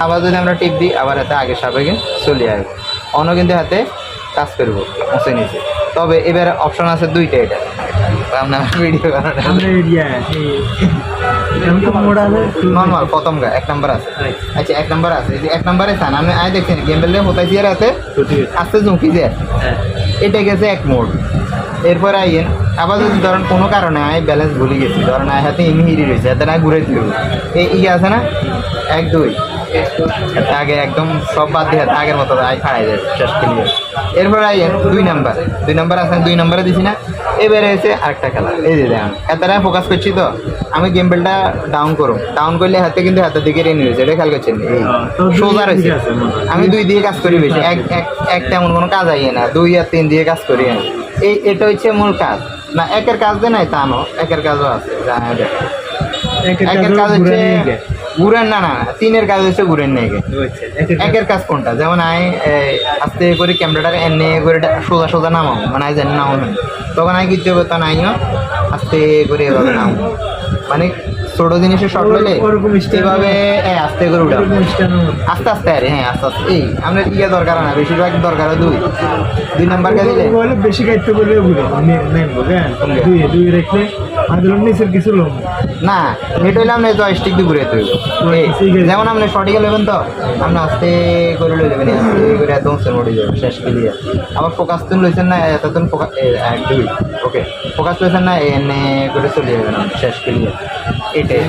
আবার যদি আমরা টিপ দিই আবার হাতে আগের সাপেক্ষে চলে আসবে, অন্য কিন্তু হাতে কাজ করবো মুছে নিচে। তবে এবার অপশন আছে দুইটা, এটা আমরা ভিডিও নর্মাল প্রথম গা 1 নাম্বার আছে। আচ্ছা 1 নাম্বার আছে, এই যে 1 নাম্বারে চান আপনি আয় দেখছেন গেম বেললে হতাই দিয়ে রাতে আস্তে ঝুঁকি যায়, এটা গেছে 1 মোড। এরপর আইয়েন আবার যদি ধরেন কোনো কারণে আয় ব্যালেন্স ভুলে গেছি, ধরেন আয় হাতে ইনহিরি রয়েছে, হাতে না ঘুরে দিব এই আছে না 1 2 আগে একদম সব বাদ দিয়ে হাতে আগের মতো আয় খাড়াই যায় শেষ ক্লিয়ার। এরপর আইয়েন 2 নাম্বার, 2 নাম্বার আছে, 2 নাম্বারে দিছি না। এবারে এসে আরেকটা খেলা, এই যে দেখেন এতটা ফোকাস করছি তো আমি গেম বেলটা ডাউন করুন, ডাউন করলে হাতে কিন্তু হাতের দিকে রেনি রয়েছে, এটা খেয়াল করছেন এই সোজা রয়েছে। আমি 2 দিয়ে কাজ করি বেশি, এক তেমন কোনো কাজ আইয়ে না, 2 আর 3 দিয়ে কাজ করি আমি। এটা হচ্ছে মূল কাজ না, একের কাজ দেয় নাই তা নো, একের কাজও আছে। একের কাজ হচ্ছে ঘুরেন, না না 3-এর কাজ হচ্ছে ঘুরেন না। একের কাজ কোনটা, যেমন আয় আস্তে করে ক্যামেরাটা এনে করে সোজা সোজা নামাও, মানে আয় জানি নামাও, তখন আয় কিছু হবে, তখন আইও আস্তে করে এভাবে নামো, মানে ছোট জিনিসের শর্ট হলে এভাবে আস্তে করে উঠাও, আস্তে আস্তে আরে হ্যাঁ আস্তে আস্তে। এই আমরা ইয়ে দরকার না, বেশিরভাগ দরকার হয় 2 নাম্বার কাজে বেশি কাটতে বললে দুই রাখলে নিচের কিছু লোক না, এটা হইলে আপনি জয়স্টিক দিয়ে ঘুরে তুলব। যেমন আপনি শর্টিকে নেবেন তো আপনি আস্তে করে লই নেবেন, আস্তে করে একদম মোড়ে যাবেন শেষ ক্লিয়ার। আবার ফোকাস তুন লইছেন না, এতক্ষণ ফোকাস 2 ওকে ফোকাস লইছেন না, এনে করে চলে যাবেন শেষ ক্লিয়ার। এটাই